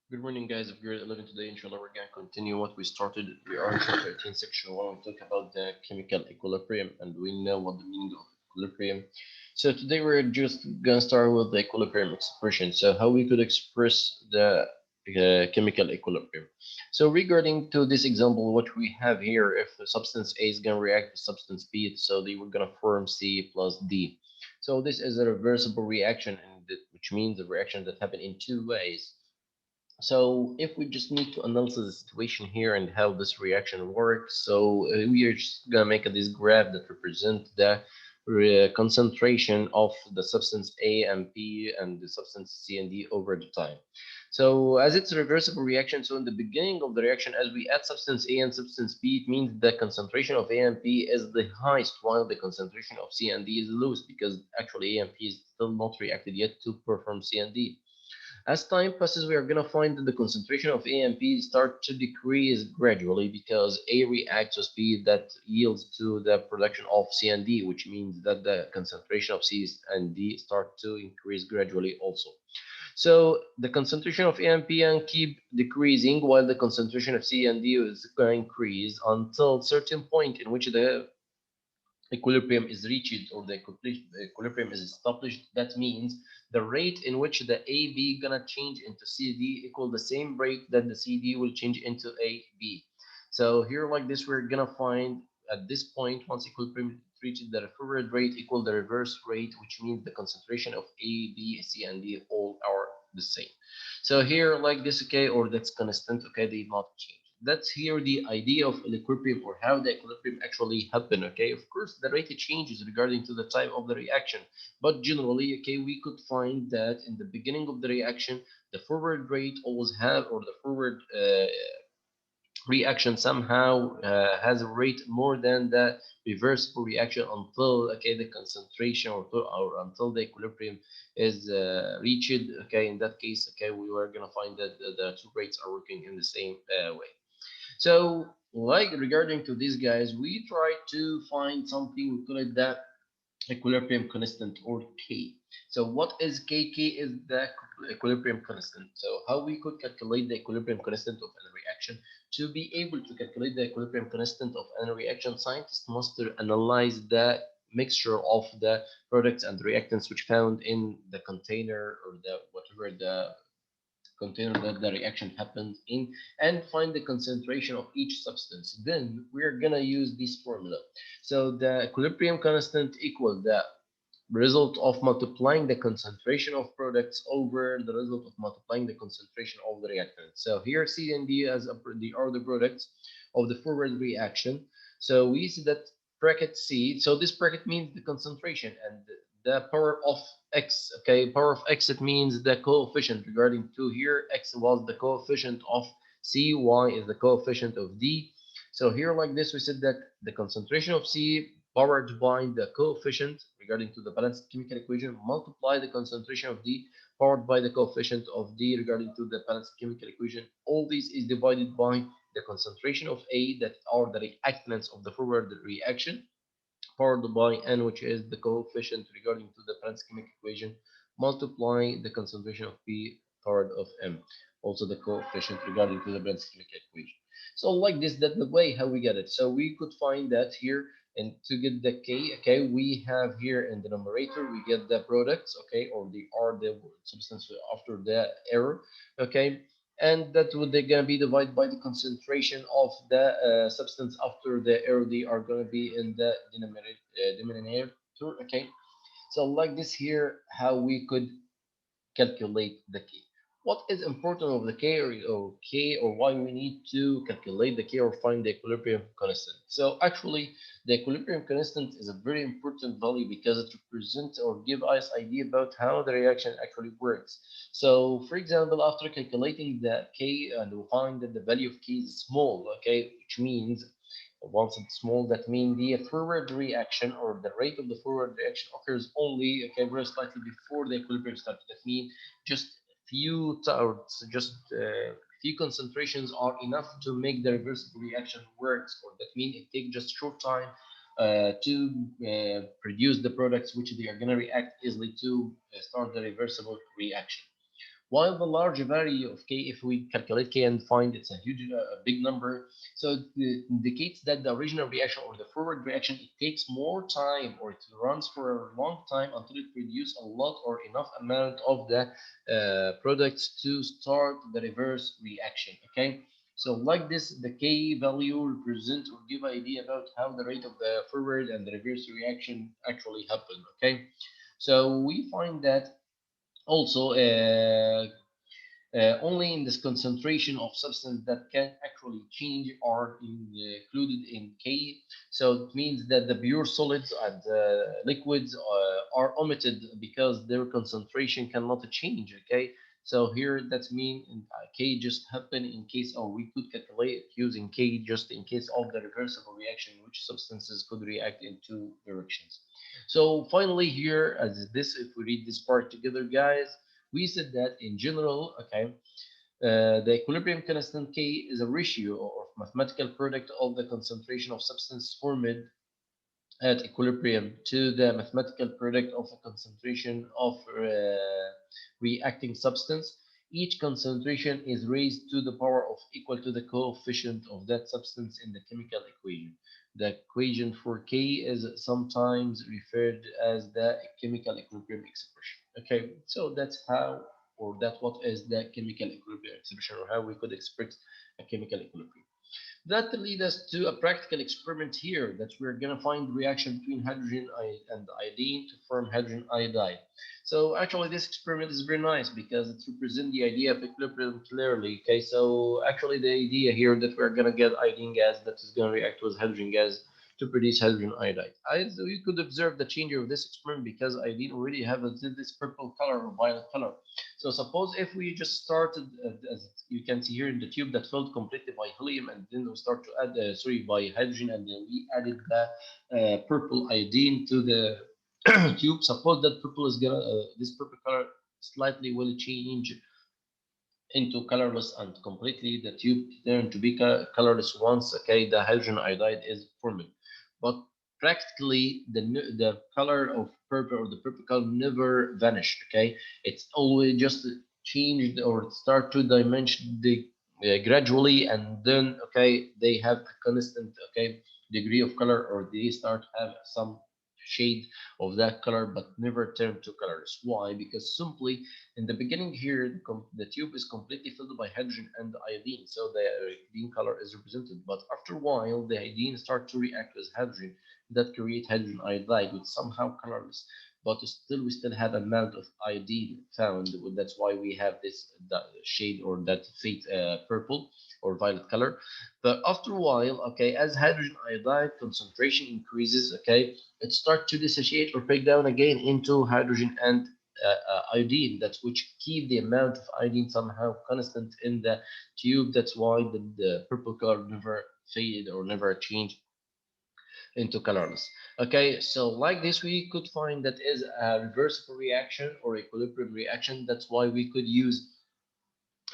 Good morning, guys of grade 11. Today, inshallah, we're going to continue what we started. We are in chapter 13, section 1. We talk about the chemical equilibrium, and we know what the meaning of equilibrium. So, today we're just going to start with the equilibrium expression. So, how we could express the chemical equilibrium. So, regarding to this example, what we have here, if the substance A is going to react with substance B, so they were going to form C plus D. So, this is a reversible reaction, which means a reaction that happen in two ways. So if we just need to analyze the situation here and how this reaction works, so we are just gonna make this graph that represent the concentration of the substance A and B and the substance C and D over the time. So as it's a reversible reaction, so in the beginning of the reaction, as we add substance A and substance B, it means the concentration of A and B is the highest, while the concentration of C and D is the lowest, because actually A and B is still not reacted yet to perform C and D. As time passes, we are going to find that the concentration of A and B start to decrease gradually because A reacts with B that yields to the production of C and D, which means that the concentration of C and D start to increase gradually also. So the concentration of A and B and keep decreasing while the concentration of C and D is going to increase until certain point in which the equilibrium is reached or the equilibrium is established. That means the rate in which the AB gonna change into CD equal the same rate that the CD will change into AB. So here like this, we're gonna find at this point, once equilibrium reaches the forward rate equal the reverse rate, which means the concentration of A, B, C, and D all are the same. So here like this, okay, or that's constant, okay, they not change. That's here the idea of equilibrium or how the equilibrium actually happen. Okay, of course the rate changes regarding to the type of the reaction, but generally, okay, we could find that in the beginning of the reaction the forward rate always have, or the forward reaction somehow has a rate more than the reversible reaction until, okay, the concentration, or until the equilibrium is reached. Okay, in that case, okay, we were gonna find that the two rates are working in the same way. So, like regarding to these guys, we try to find something, we call it the equilibrium constant, or K. So what is K? K is the equilibrium constant. So how we could calculate the equilibrium constant of any reaction? To be able to calculate the equilibrium constant of any reaction, scientists must analyze the mixture of the products and reactants which found in the container, or the whatever the container that the reaction happens in, and find the concentration of each substance. Then we're gonna use this formula. So the equilibrium constant equals the result of multiplying the concentration of products over the result of multiplying the concentration of the reactant. So here C and D are the products of the forward reaction. So we see that bracket C. So this bracket means the concentration, and the power of x. Okay, power of x, it means the coefficient regarding to here. X was the coefficient of C, Y is the coefficient of D. So here like this, we said that the concentration of C powered by the coefficient regarding to the balanced chemical equation, multiply the concentration of D powered by the coefficient of D regarding to the balanced chemical equation. All this is divided by the concentration of A, that are the reactants of the forward reaction, powered by N, which is the coefficient regarding to the balanced chemical equation, multiply the concentration of P powered of M, also the coefficient regarding to the balanced chemical equation. So like this, that's the way how we get it. So we could find that here, and to get the K, okay, we have here in the numerator, we get the products, okay, or the R, the substance after the error, okay, and that would they're going to be divided by the concentration of the substance after the error. They are going to be in the denominator, okay. So like this here, how we could calculate the K. What is important of the K, or why we need to calculate the K or find the equilibrium constant? So actually, the equilibrium constant is a very important value because it represents or give us idea about how the reaction actually works. So for example, after calculating the K, and we find that the value of K is small, okay, which means once it's small, that means the forward reaction, or the rate of the forward reaction occurs only, okay, very slightly before the equilibrium starts. That means just or just few concentrations are enough to make the reversible reaction works. Or that means it takes just short time to produce the products which they are going to react easily to start the reversible reaction. While the large value of k, if we calculate k and find it's a huge, a big number, so it indicates that the original reaction or the forward reaction, it takes more time or it runs for a long time until it produces a lot or enough amount of the products to start the reverse reaction. Okay, so like this, the k value represent or give idea about how the rate of the forward and the reverse reaction actually happen. Okay, so we find that also only in this concentration of substance that can actually change are included in K. So it means that the pure solids and liquids are omitted because their concentration cannot change. Okay. So here that means K just happen in case, or we could calculate using K just in case of the reversible reaction, which substances could react in two directions. So finally here, as this, if we read this part together, guys, we said that in general, okay, the equilibrium constant K is a ratio or mathematical product of the concentration of substance formed at equilibrium to the mathematical product of a concentration of reacting substance. Each concentration is raised to the power of equal to the coefficient of that substance in the chemical equation. The equation for K is sometimes referred as the chemical equilibrium expression. Okay, so that's how, or that what is the chemical equilibrium expression, or how we could express a chemical equilibrium. That leads us to a practical experiment here that we're going to find reaction between hydrogen and iodine to form hydrogen iodide. So actually this experiment is very nice because it represents the idea of equilibrium clearly. Okay, so actually the idea here that we're going to get iodine gas that is going to react with hydrogen gas to produce hydrogen iodide. So you could observe the change of this experiment because iodine already have this purple color or violet color. So suppose if we just started, as you can see here in the tube that filled completely by helium, and then we start to add, sorry, by hydrogen, and then we added the purple iodine to the tube. Suppose that purple is gonna, this purple color slightly will change into colorless and completely the tube turn to be colorless once, okay, the hydrogen iodide is formed. But practically the color of purple or the purple color never vanished. Okay, it's always just changed or start to dimension the gradually, and then okay they have a constant, okay, degree of color, or they start have some shade of that color but never turn to colors. Why? Because simply in the beginning here, the tube is completely filled by hydrogen and iodine, so the iodine color is represented. But after a while, the iodine start to react with hydrogen that create hydrogen iodide, which somehow colorless. But still, we still have amount of iodine found. That's why we have this that shade or that fade purple or violet color. But after a while, okay, as hydrogen iodide concentration increases, okay, it starts to dissociate or break down again into hydrogen and iodine, that's which keep the amount of iodine somehow constant in the tube. That's why the purple color never faded or never changed into colorless. Okay, so like this we could find that is a reversible reaction or equilibrium reaction. That's why we could use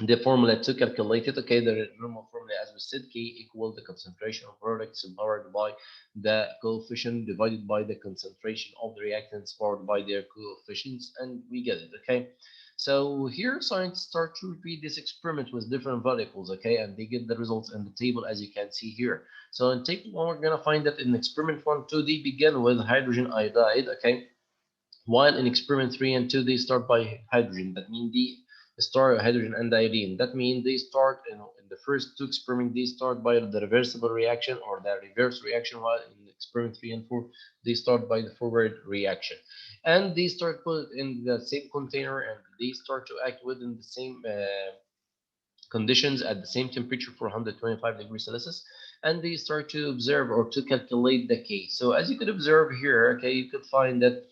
the formula to calculate it. Okay, the normal formula, as we said, K equal the concentration of products powered by the coefficient divided by the concentration of the reactants powered by their coefficients, and we get it. Okay, so here scientists start to repeat this experiment with different variables. Okay, and they get the results in the table as you can see here. So in table 1, we're gonna find that in experiment 1, 2, they begin with hydrogen iodide. Okay, while in experiment 3 and 2, they start by hydrogen. That means they start hydrogen and iodine. That means they start, in the first two experiments, they start by the reversible reaction or the reverse reaction, while in experiment 3 and 4, they start by the forward reaction. And they start put in the same container, and they start to act within the same conditions at the same temperature for 125 degrees Celsius, and they start to observe or to calculate the K. So as you could observe here, okay, you could find that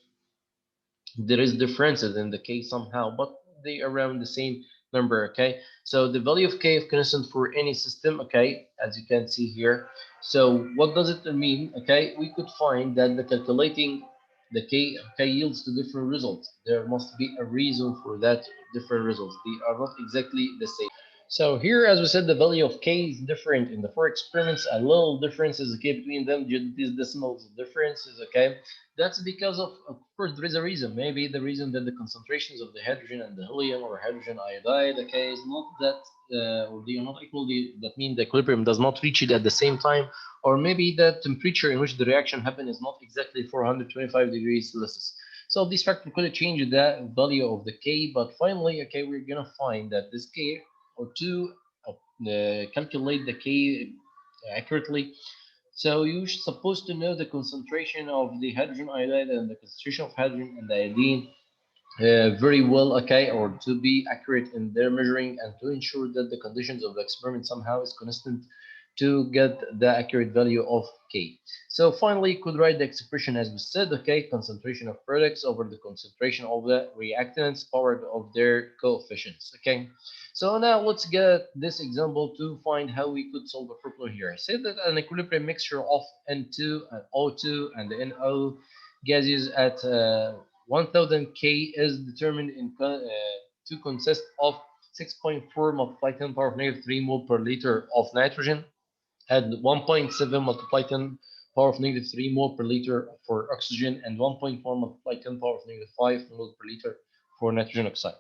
there is differences in the k somehow, but they around the same number. Okay, so the value of k of constant for any system, okay, as you can see here. So what does it mean? Okay, we could find that the calculating the k, okay, yields to different results. There must be a reason for that different results. They are not exactly the same. So here, as we said, the value of k is different in the four experiments. A little difference is okay between them. These decimals differences, okay. That's because of course, there is a reason. Maybe the reason that the concentrations of the hydrogen and the helium or hydrogen iodide, okay, is not that, or they are not equal. That means the equilibrium does not reach it at the same time, or maybe the temperature in which the reaction happened is not exactly 425 degrees Celsius. So this factor could change the value of the k, but finally, okay, we're gonna find that this k, or to calculate the K accurately. So you're supposed to know the concentration of the hydrogen iodide and the concentration of hydrogen and the iodine very well, okay, or to be accurate in their measuring and to ensure that the conditions of the experiment somehow is constant to get the accurate value of K. So finally, you could write the expression as we said, okay, concentration of products over the concentration of the reactants powered of their coefficients, okay. So now let's get this example to find how we could solve the problem here. Say that an equilibrium mixture of N2 and O2 and the NO gases at 1000 K is determined to consist of 6.4 multiplied 10 power of negative 3 mole per liter of nitrogen and 1.7 multiplied 10 power of negative 3 mole per liter for oxygen and 1.4 multiplied 10 power of negative 5 mole per liter for nitrogen oxide.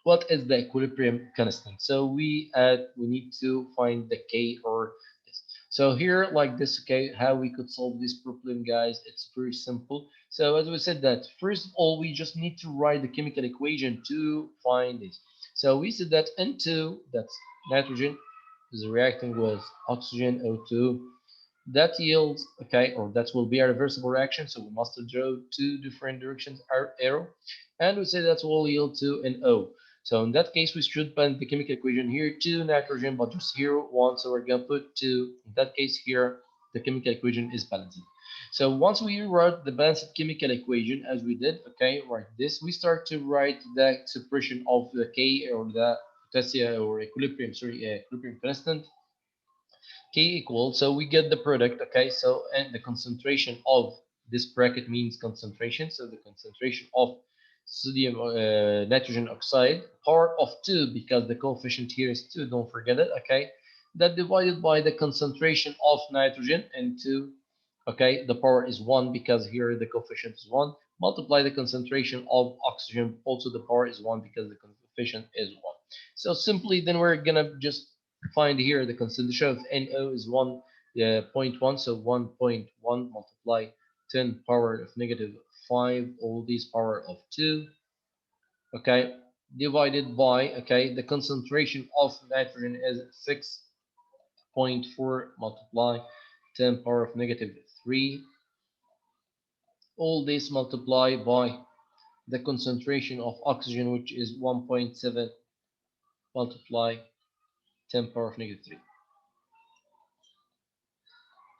What is the equilibrium constant? So we need to find the K or this. So here like this, okay, how we could solve this problem, guys, it's very simple. So as we said that first of all, we just need to write the chemical equation to find this. So we said that N2, that's nitrogen, is reacting with oxygen O2. That yields, okay, or that will be a reversible reaction. So we must draw two different directions arrow. And we say that will yield to an O. So in that case, we should find the chemical equation here, 2 nitrogen, but just here 1. So we're going to put 2. In that case here, the chemical equation is balanced. So once we write the balanced chemical equation, as we did, okay, like this, we start to write the expression of the K or the potassium or equilibrium, sorry, equilibrium constant K equals, so we get the product, okay, so and the concentration of this bracket means concentration, so the concentration of sodium nitrogen oxide power of 2 because the coefficient here is 2, don't forget it, okay, that divided by the concentration of nitrogen into, okay, the power is 1 because here the coefficient is 1, multiply the concentration of oxygen, also the power is 1 because the coefficient is 1. So simply then we're gonna just find here the concentration of NO is 1.1, so 1.1 multiply 10 power of negative 5, all these power of 2, okay, divided by, okay, the concentration of nitrogen is 6.4 multiply 10 power of negative 3, all this multiply by the concentration of oxygen, which is 1.7 multiply 10 power of negative 3.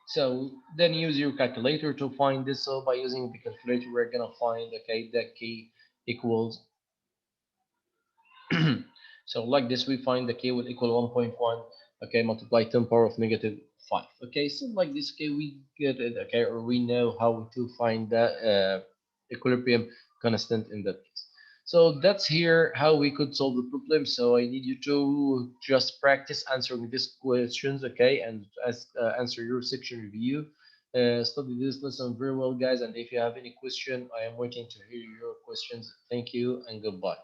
So then use your calculator to find this. So by using the calculator, we're gonna find, okay, that K equals so like this, we find the K will equal 1.1, okay, multiply 10 power of negative 5. Okay, so like this, okay, we get it, okay, or we know how to find that equilibrium constant in that case. So that's here how we could solve the problem. So I need you to just practice answering these questions, okay, and answer your section review. Study this lesson very well, guys. And if you have any question, I am waiting to hear your questions. Thank you and goodbye.